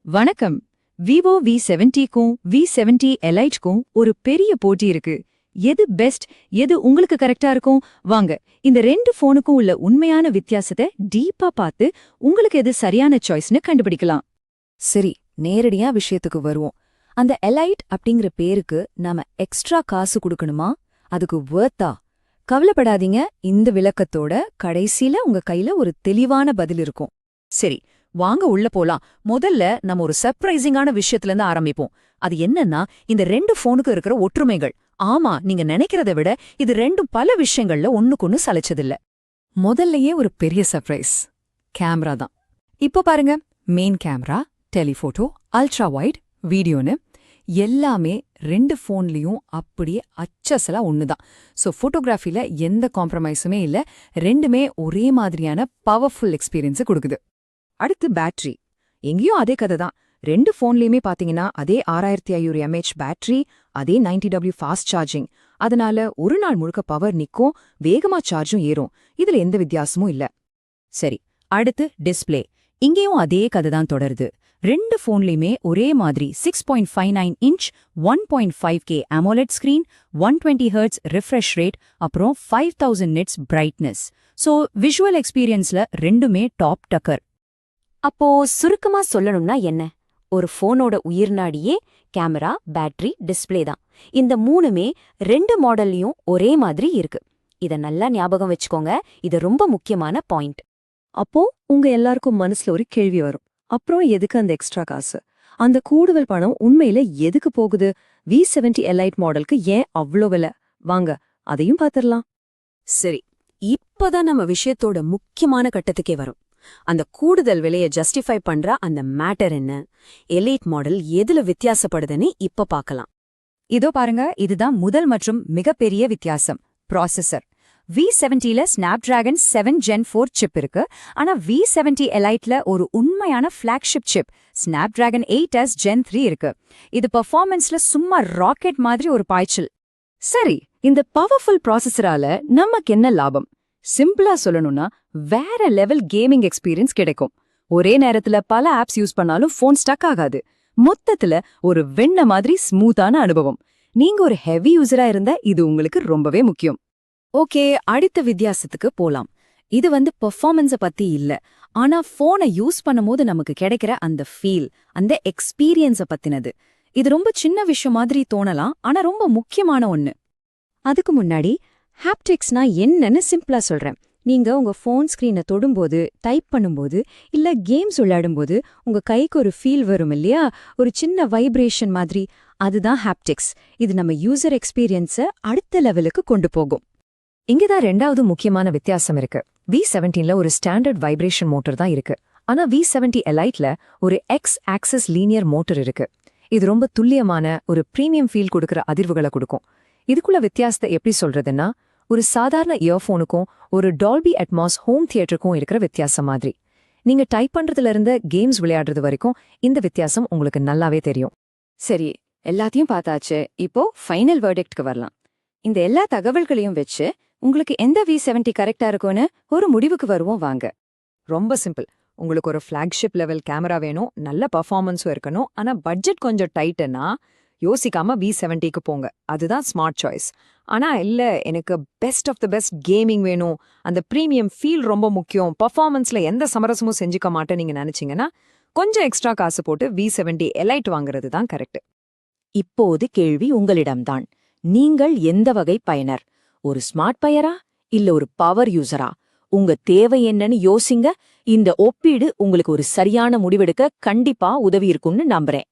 வணக்கம். Vivo V70க்கும் V70 எலைட்க்கும் ஒரு பெரிய போட்டி இருக்கு. எது பெஸ்ட், எது உங்களுக்கு கரெக்டா இருக்கும்? வாங்க இந்த ரெண்டு போனுக்கும் உள்ள உண்மையான வித்தியாசத்தை டீப்பா பார்த்து உங்களுக்கு எது சரியான சாய்ஸ்னு கண்டுபிடிக்கலாம். சரி, நேரடியா விஷயத்துக்கு வருவோம். அந்த எலைட் அப்படிங்கிற பேருக்கு நாம எக்ஸ்ட்ரா காசு கொடுக்கணுமா? அதுக்கு வர்த்தா? கவலைப்படாதீங்க, இந்த விளக்கத்தோட கடைசியில உங்க கையில ஒரு தெளிவான பதில் இருக்கும். சரி, வாங்க உள்ள போலாம். முதல்ல நம்ம ஒரு சர்ப்ரைசிங்கான விஷயத்துல இருந்து ஆரம்பிப்போம். அது என்னன்னா, இந்த ரெண்டு போனுக்கு இருக்கிற ஒற்றுமைகள். ஆமா, நீங்க நினைக்கிறத விட இது ரெண்டும் பல விஷயங்கள்ல ஒண்ணுக்கொன்னு சலைச்சதில்ல. முதல்லயே ஒரு பெரிய சர்ப்ரைஸ் கேமரா தான். இப்போ பாருங்க, main camera, telephoto, ultra wide, வீடியோன்னு எல்லாமே ரெண்டு போன்லயும் அப்படியே அச்சசலா ஒண்ணுதான். சோ போட்டோகிராஃபில எந்த காம்ப்ரமைஸுமே இல்ல, ரெண்டுமே ஒரே மாதிரியான பவர்ஃபுல் எக்ஸ்பீரியன்ஸ் கொடுக்குது. அடுத்து பேட்டரி. எங்கேயும் அதே கதை தான். ரெண்டு போன்லயுமே பாத்தீங்கன்னா அதே 6500 mAh பேட்டரி, அதே 90W ஃபாஸ்ட் சார்ஜிங். அதனால ஒரு நாள் முழுக்க பவர் நிக்கும், வேகமா சார்ஜும் ஏறும். இதுல எந்த வித்தியாசமும் இல்ல. சரி, அடுத்து டிஸ்ப்ளே. இங்கேயும் அதே கதை தான் தொடருது. ரெண்டு போன்லயுமே ஒரே மாதிரி 6.59 inch 1.5K AMOLED screen, 120 Hz refresh rate, அப்புறம் 5000 nits பிரைட்னஸ். சோ விஷுவல் எக்ஸ்பீரியன்ஸ்ல ரெண்டுமே டாப் டக்கர். அப்போ சுருக்கமா சொல்லணும்னா என்ன? ஒரு போனோட உயிர்நாடியே கேமரா, பேட்டரி, டிஸ்ப்ளே தான். இந்த மூணுமே ரெண்டு மாடல்லையும் ஒரே மாதிரி இருக்கு. இத நல்லா ஞாபகம் வச்சுக்கோங்க, இது ரொம்ப முக்கியமான பாயிண்ட். அப்போ உங்க எல்லாருக்கும் மனசுல ஒரு கேள்வி வரும். அப்புறம் எதுக்கு அந்த எக்ஸ்ட்ரா காசு? அந்த கூடுதல் பணம் உண்மையில எதுக்கு போகுது? V70 எலைட் மாடலுக்கு ஏன் அவ்ளோ விலை? வாங்க அதையும் பாத்திரலாம். சரி, இப்பதான் நம்ம விஷயத்தோட முக்கியமான கட்டத்துக்கே வரும். அந்த கூடுதல் விலையை ஜஸ்டிஃபை பண்ற அந்த மேட்டர் என்ன? எலைட் மாடல் எதுல வித்தியாசப்படுதுன்னு இப்ப பார்க்கலாம். இதோ பாருங்க, இதுதான் முதல் மற்றும் மிகப்பெரிய வித்தியாசம். ப்ராசஸர். V70ல ஸ்னாப்டிராகன் 7 Gen 4 சிப் இருக்கு. ஆனா V70 எலைட்ல ஒரு உண்மையான flagship chip Snapdragon 8S Gen 3 இருக்கு. இது பெர்ஃபார்மன்ஸ்ல சும்மா ராக்கெட் மாதிரி ஒரு பாய்ச்சல். சரி, இந்த பவர்ஃபுல் ப்ராசஸரால நமக்கு என்ன லாபம்? சிம்பிளா சொல்லணும்னா, வேற லெவல் கேமிங் எக்ஸ்பீரியன்ஸ் கிடைக்கும். ஒரே நேரத்துல பல ஆப்ஸ் யூஸ் பண்ணாலும் போன் ஸ்டக் ஆகாது. மொத்தத்துல ஒரு வெண்ண மாதிரி ஸ்மூத்தான அனுபவம். நீங்க ஒரு ஹெவி யூசரா இருந்தா இது உங்களுக்கு ரொம்பவே முக்கியம். ஓகே, அடுத்த வித்தியாசத்துக்கு போலாம். இது பெர்ஃபார்மன்ஸ பத்தி இல்ல, ஆனா போனை யூஸ் பண்ணும்போது நமக்கு கிடைக்கிற அந்த ஃபீல், அந்த எக்ஸ்பீரியன்ஸ பத்தினது. இது ரொம்ப சின்ன விஷயம் மாதிரி தோணலாம், ஆனா ரொம்ப முக்கியமான ஒண்ணு. அதுக்கு முன்னாடி ஹாப்டிக்ஸ்னா என்னன்னு சிம்பிளா சொல்றேன். நீங்க உங்க போன் ஸ்கிரீனை தொடும்போது, டைப் பண்ணும்போது, இல்ல கேம்ஸ் விளையாடும்போது உங்க கைக்கு ஒரு ஃபீல் வரும் இல்லையா? ஒரு சின்ன வைப்ரேஷன் மாதிரி. அதுதான் ஹாப்டிக்ஸ். இது நம்ம யூசர் எக்ஸ்பீரியன்ஸை அடுத்த லெவலுக்கு கொண்டு போகும். இங்கதான் ரெண்டாவது முக்கியமான வித்தியாசம் இருக்கு. V70ல ஒரு ஸ்டாண்டர்ட் வைப்ரேஷன் மோட்டர் தான் இருக்கு. ஆனா V70 எலைட்ல ஒரு எக்ஸ் ஆக்சிஸ் லீனியர் மோட்டர் இருக்கு. இது ரொம்ப துல்லியமான ஒரு பிரீமியம் ஃபீல் கொடுக்கிற அதிர்வுகளை கொடுக்கும். இதுக்குள்ள வித்தியாசத்தை எப்படி சொல்றதுன்னா, ஒரு சாதாரண இயர்ஃபோனுக்கும் ஒரு டால்பி அட்மாஸ் ஹோம் தியேட்டருக்கும் இருக்கிற வித்தியாசம் மாதிரி. நீங்க டைப் பண்றதுல இருந்து கேம்ஸ் விளையாடுறது வரைக்கும் இந்த வித்தியாசம் உங்களுக்கு நல்லாவே தெரியும். சரி, எல்லாத்தையும் பார்த்தாச்சு. இப்போ ஃபைனல் வெர்டிக்ட்க்கு வரலாம். இந்த எல்லா தகவல்களையும் வச்சு உங்களுக்கு எந்த V70 கரெக்டா இருக்கும்னு ஒரு முடிவுக்கு வருவோம் வாங்க. ரொம்ப சிம்பிள். உங்களுக்கு ஒரு ஃபிளாக்ஷிப் லெவல் கேமரா வேணும், நல்ல பர்ஃபார்மன்ஸும் இருக்கணும். ஆனா பட்ஜெட் கொஞ்சம் டைட்டுன்னா யோசிக்காம V70க்கு போங்க. அதுதான் ஸ்மார்ட் சாய்ஸ். ஆனா இல்ல, எனக்கு best of the best gaming வேணும், அந்த பிரீமியம் ஃபீல் ரொம்ப முக்கியம், பர்ஃபார்மன்ஸ்ல எந்த சமரசமும் செஞ்சுக்க மாட்டேன் நீங்க நினைச்சீங்கன்னா கொஞ்சம் எக்ஸ்ட்ரா காசு போட்டு V70 எலைட் வாங்குறது தான் கரெக்ட். இப்போது கேள்வி உங்களிடம்தான். நீங்கள் எந்த வகை பயனர்? ஒரு ஸ்மார்ட் பயரா இல்ல ஒரு பவர் யூசரா? உங்க தேவை என்னன்னு யோசிங்க. இந்த ஒப்பீடு உங்களுக்கு ஒரு சரியான முடிவெடுக்க கண்டிப்பா உதவி இருக்கும்னு நம்புறேன்.